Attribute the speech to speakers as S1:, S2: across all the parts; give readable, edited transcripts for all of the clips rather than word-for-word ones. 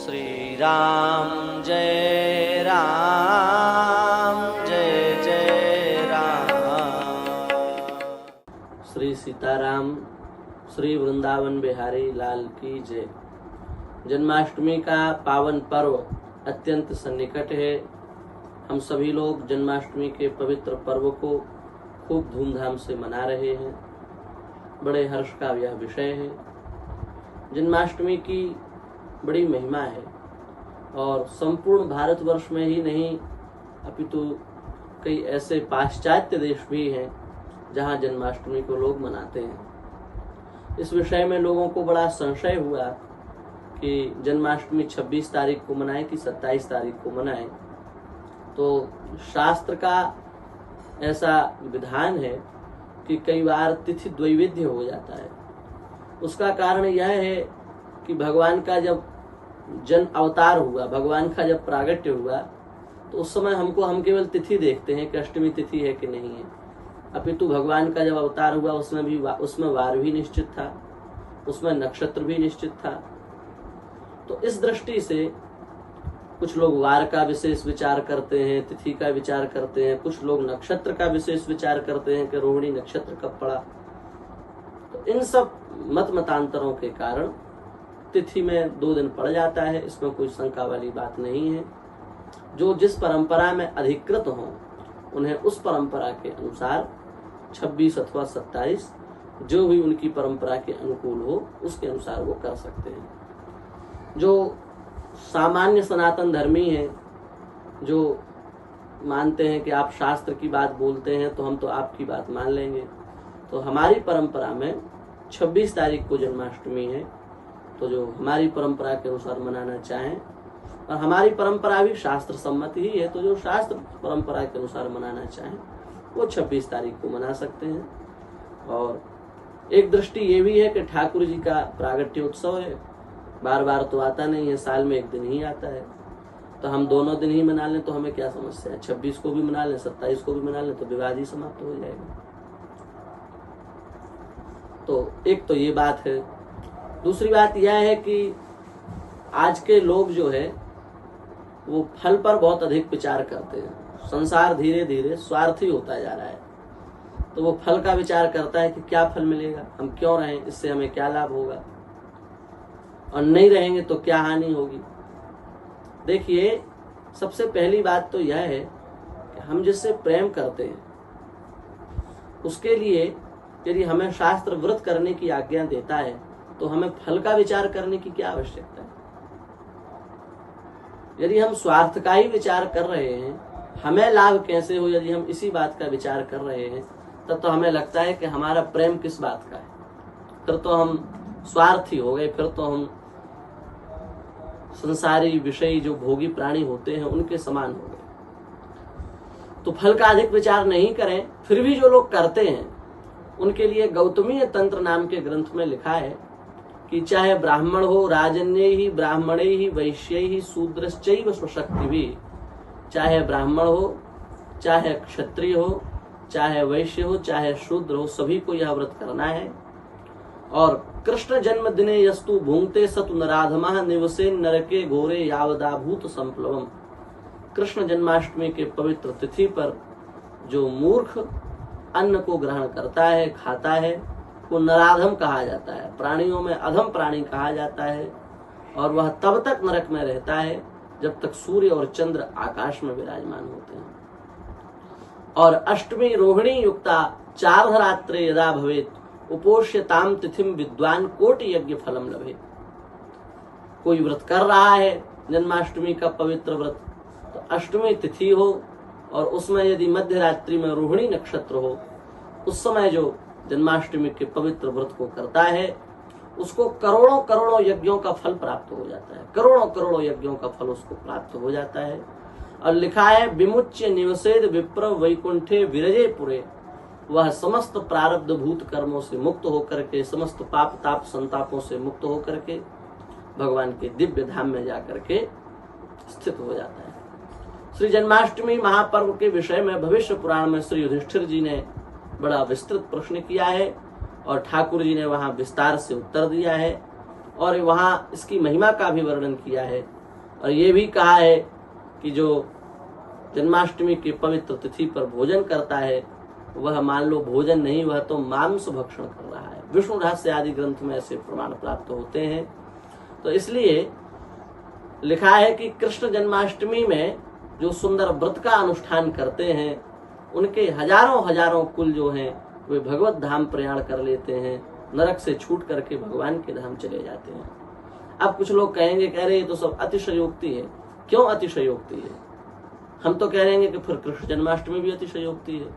S1: श्री राम जय राम जय जय राम।
S2: श्री सीताराम श्री वृंदावन बिहारी लाल की जय। जन्माष्टमी का पावन पर्व अत्यंत सन्निकट है। हम सभी लोग जन्माष्टमी के पवित्र पर्व को खूब धूमधाम से मना रहे हैं। बड़े हर्ष का यह विषय है। जन्माष्टमी की बड़ी महिमा है और संपूर्ण भारतवर्ष में ही नहीं अपितु कई ऐसे पाश्चात्य देश भी हैं जहां जन्माष्टमी को लोग मनाते हैं। इस विषय में लोगों को बड़ा संशय हुआ कि जन्माष्टमी 26 तारीख को मनाएं कि 27 तारीख को मनाएं। तो शास्त्र का ऐसा विधान है कि कई बार तिथि द्वैविध्य हो जाता है। उसका कारण यह है कि भगवान का जब जन अवतार हुआ, भगवान का जब प्रागट्य हुआ, तो उस समय हम केवल तिथि देखते हैं कि अष्टमी तिथि है कि नहीं है। अपितु भगवान का जब अवतार हुआ उसमें वार भी निश्चित था, उसमें नक्षत्र भी निश्चित था। तो इस दृष्टि से कुछ लोग वार का विशेष विचार करते हैं, तिथि का विचार करते हैं, कुछ लोग नक्षत्र का विशेष विचार करते हैं कि रोहिणी नक्षत्र कब पड़ा। तो इन सब मतांतरों के कारण तिथि में 2 दिन पड़ जाता है। इसमें कोई शंका वाली बात नहीं है। जो जिस परंपरा में अधिकृत हो उन्हें उस परंपरा के अनुसार 26 अथवा 27 जो भी उनकी परंपरा के अनुकूल हो उसके अनुसार वो कर सकते हैं। जो सामान्य सनातन धर्मी हैं, जो मानते हैं कि आप शास्त्र की बात बोलते हैं तो हम तो आपकी बात मान लेंगे, तो हमारी परंपरा में 26 तारीख को जन्माष्टमी है। तो जो हमारी परंपरा के अनुसार मनाना चाहें, और हमारी परंपरा भी शास्त्र सम्मत ही है, तो जो शास्त्र परंपरा के अनुसार मनाना चाहें वो 26 तारीख को मना सकते हैं। और एक दृष्टि ये भी है कि ठाकुर जी का प्रागट्य उत्सव है, बार बार तो आता नहीं है, साल में 1 दिन ही आता है। तो हम दोनों दिन ही मना लें तो हमें क्या समस्या है। 26 को भी मना लें, 27 को भी मना लें, तो विवाद ही समाप्त हो जाएगा। तो एक तो ये बात है। दूसरी बात यह है कि आज के लोग जो है वो फल पर बहुत अधिक विचार करते हैं। संसार धीरे धीरे स्वार्थी होता जा रहा है, तो वो फल का विचार करता है कि क्या फल मिलेगा, हम क्यों रहें, इससे हमें क्या लाभ होगा, और नहीं रहेंगे तो क्या हानि होगी। देखिए, सबसे पहली बात तो यह है कि हम जिससे प्रेम करते हैं उसके लिए यदि हमें शास्त्र व्रत करने की आज्ञा देता है तो हमें फल का विचार करने की क्या आवश्यकता है। यदि हम स्वार्थ का ही विचार कर रहे हैं, हमें लाभ कैसे हो, यदि हम इसी बात का विचार कर रहे हैं, तब तो हमें लगता है कि हमारा प्रेम किस बात का है। फिर तो हम स्वार्थी हो गए, फिर तो हम संसारी विषयी जो भोगी प्राणी होते हैं उनके समान हो गए। तो फल का अधिक विचार नहीं करें। फिर भी जो लोग करते हैं उनके लिए गौतमीय तंत्र नाम के ग्रंथ में लिखा है कि चाहे ब्राह्मण हो, राजन्य ही, ब्राह्मणे ही, वैश्य ही, शूद्रश्चैव स्वशक्ति भी, चाहे ब्राह्मण हो, चाहे क्षत्रिय हो, चाहे वैश्य हो, चाहे शूद्र हो, सभी को यह व्रत करना है। और कृष्ण जन्म दिने यस्तु भूंगते सतु नराधमः निवसे नरके घोरे यावदाभूत संप्लवम। कृष्ण जन्माष्टमी के पवित्र तिथि पर जो मूर्ख अन्न को ग्रहण करता है, खाता है, वो नराधम कहा जाता है, प्राणियों में अधम प्राणी कहा जाता है। और वह तब तक नरक में रहता है जब तक सूर्य और चंद्र आकाश में विराजमान होते हैं। और अष्टमी रोहिणी युक्ता 4 रात्रे यदा भवेत उपोष्यताम तिथिम विद्वान कोटि यज्ञ फलम लभेत। कोई व्रत कर रहा है जन्माष्टमी का पवित्र व्रत, तो अष्टमी तिथि हो और उसमें यदि मध्य रात्रि में रोहिणी नक्षत्र हो, उस समय जो जन्माष्टमी के पवित्र व्रत को करता है उसको करोड़ों करोड़ों यज्ञों का फल प्राप्त हो जाता है। करोड़ों करोड़ों यज्ञों का फल उसको प्राप्त हो जाता है। और लिखा है, विमुच्य निवसेद विप्र वैकुंठे विरजे पुरे। वह समस्त प्रारब्ध भूत कर्मों से मुक्त होकर के, समस्त पाप ताप संतापों से मुक्त होकर के भगवान के दिव्य धाम में जाकर के स्थित हो जाता है। श्री जन्माष्टमी महापर्व के विषय में भविष्य पुराण में श्री युधिष्ठिर जी ने बड़ा विस्तृत प्रश्न किया है और ठाकुर जी ने वहां विस्तार से उत्तर दिया है। और वहां इसकी महिमा का भी वर्णन किया है और ये भी कहा है कि जो जन्माष्टमी की पवित्र तिथि पर भोजन करता है वह मान लो भोजन नहीं, वह तो मांस भक्षण कर रहा है। विष्णु रहस्य आदि ग्रंथ में ऐसे प्रमाण प्राप्त होते हैं। तो इसलिए लिखा है कि कृष्ण जन्माष्टमी में जो सुंदर व्रत का अनुष्ठान करते हैं उनके हजारों हजारों कुल जो हैं वे भगवत धाम प्रयाण कर लेते हैं, नरक से छूट करके भगवान के धाम चले जाते हैं। अब कुछ लोग कहेंगे, कह रहे हैं तो सब अतिशयोक्ति है। क्यों अतिशयोक्ति है? हम तो कह रहे हैं कि फिर कृष्ण जन्माष्टमी भी अतिशयोक्ति है।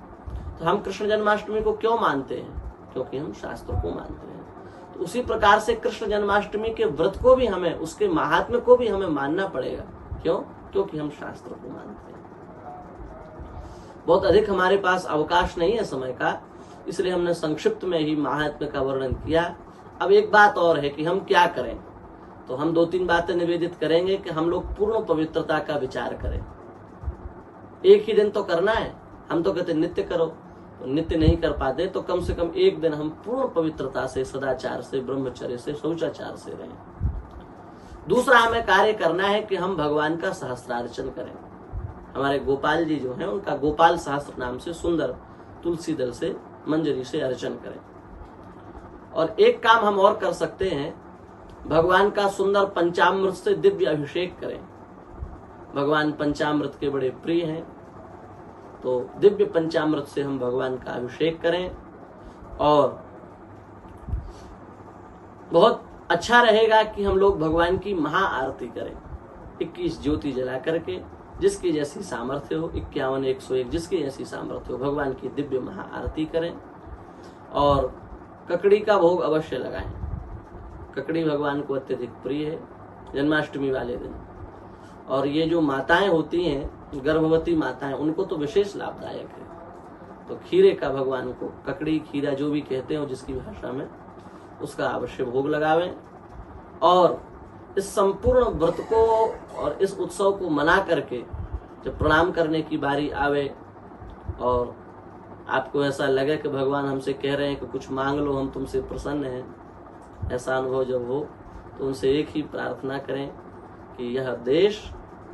S2: तो हम कृष्ण जन्माष्टमी को क्यों मानते हैं? क्योंकि हम शास्त्रों को मानते हैं। तो उसी प्रकार से कृष्ण जन्माष्टमी के व्रत को भी हमें, उसके महात्म्य को भी हमें मानना पड़ेगा। क्यों? क्योंकि हम शास्त्रों को मानते हैं। बहुत अधिक हमारे पास अवकाश नहीं है समय का, इसलिए हमने संक्षिप्त में ही महात्म्य का वर्णन किया। अब एक बात और है कि हम क्या करें। तो हम 2-3 बातें निवेदित करेंगे कि हम लोग पूर्ण पवित्रता का विचार करें। एक ही दिन तो करना है, हम तो कहते नित्य करो, तो नित्य नहीं कर पाते तो कम से कम एक दिन हम पूर्ण पवित्रता से, सदाचार से, ब्रह्मचर्य से, शौचाचार से रहें। दूसरा हमें कार्य करना है कि हम भगवान का सहस्त्रार्चन करें। हमारे गोपाल जी जो हैं उनका गोपाल सहस्त्र नाम से सुंदर तुलसी दल से, मंजरी से अर्चन करें। और एक काम हम और कर सकते हैं, भगवान का सुंदर पंचामृत से दिव्य अभिषेक करें। भगवान पंचामृत के बड़े प्रिय हैं, तो दिव्य पंचामृत से हम भगवान का अभिषेक करें। और बहुत अच्छा रहेगा कि हम लोग भगवान की महाआरती करें, 21 ज्योति जला करके, जिसकी जैसी सामर्थ्य हो, 51, 101 जिसकी जैसी सामर्थ्य हो, भगवान की दिव्य महाआरती करें। और ककड़ी का भोग अवश्य लगाएं। ककड़ी भगवान को अत्यधिक प्रिय है जन्माष्टमी वाले दिन। और ये जो माताएं होती हैं, गर्भवती माताएं, उनको तो विशेष लाभदायक है। तो खीरे का भगवान को, ककड़ी, खीरा जो भी कहते हो जिसकी भाषा में, उसका अवश्य भोग लगावें। और इस संपूर्ण व्रत को और इस उत्सव को मना करके जब प्रणाम करने की बारी आवे और आपको ऐसा लगे कि भगवान हमसे कह रहे हैं कि कुछ मांग लो, हम तुमसे प्रसन्न हैं, ऐसा अनुभव जब हो तो उनसे एक ही प्रार्थना करें कि यह देश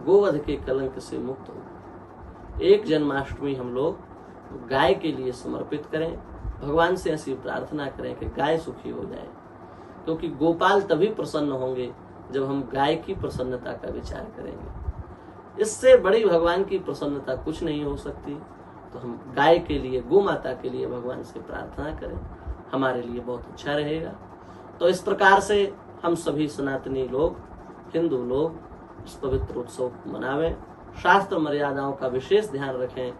S2: गोवध के कलंक से मुक्त हो। एक जन्माष्टमी हम लोग गाय के लिए समर्पित करें, भगवान से ऐसी प्रार्थना करें कि गाय सुखी हो जाए, क्योंकि गोपाल तभी प्रसन्न होंगे जब हम गाय की प्रसन्नता का विचार करेंगे। इससे बड़ी भगवान की प्रसन्नता कुछ नहीं हो सकती। तो हम गाय के लिए, गौ माता के लिए भगवान से प्रार्थना करें, हमारे लिए बहुत अच्छा रहेगा। तो इस प्रकार से हम सभी सनातनी लोग, हिंदू लोग इस पवित्र उत्सव को मनावें, शास्त्र मर्यादाओं का विशेष ध्यान रखें।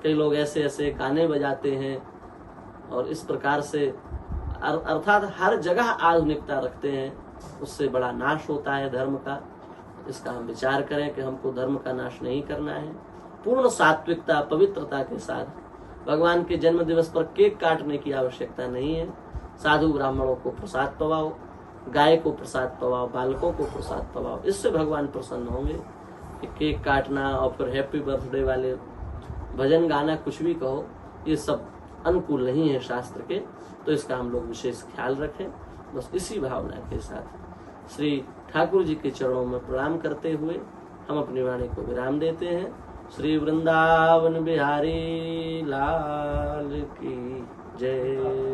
S2: कई लोग ऐसे ऐसे गाने बजाते हैं और इस प्रकार से अर्थात हर जगह आधुनिकता रखते हैं, उससे बड़ा नाश होता है धर्म का। इसका हम विचार करें कि हमको धर्म का नाश नहीं करना है। पूर्ण सात्विकता, पवित्रता के साथ भगवान के जन्म दिवस पर केक काटने की आवश्यकता नहीं है। साधु ब्राह्मणों को प्रसाद पवाओ, गाय को प्रसाद पवाओ, बालकों को प्रसाद पवाओ, इससे भगवान प्रसन्न होंगे। कि केक काटना और फिर हैप्पी बर्थडे वाले भजन गाना, कुछ भी कहो, ये सब अनुकूल नहीं है शास्त्र के। तो इसका हम लोग विशेष ख्याल रखें। बस इसी भावना के साथ श्री ठाकुर जी के चरणों में प्रणाम करते हुए हम अपनी वाणी को विराम देते हैं। श्री वृंदावन बिहारी लाल की जय।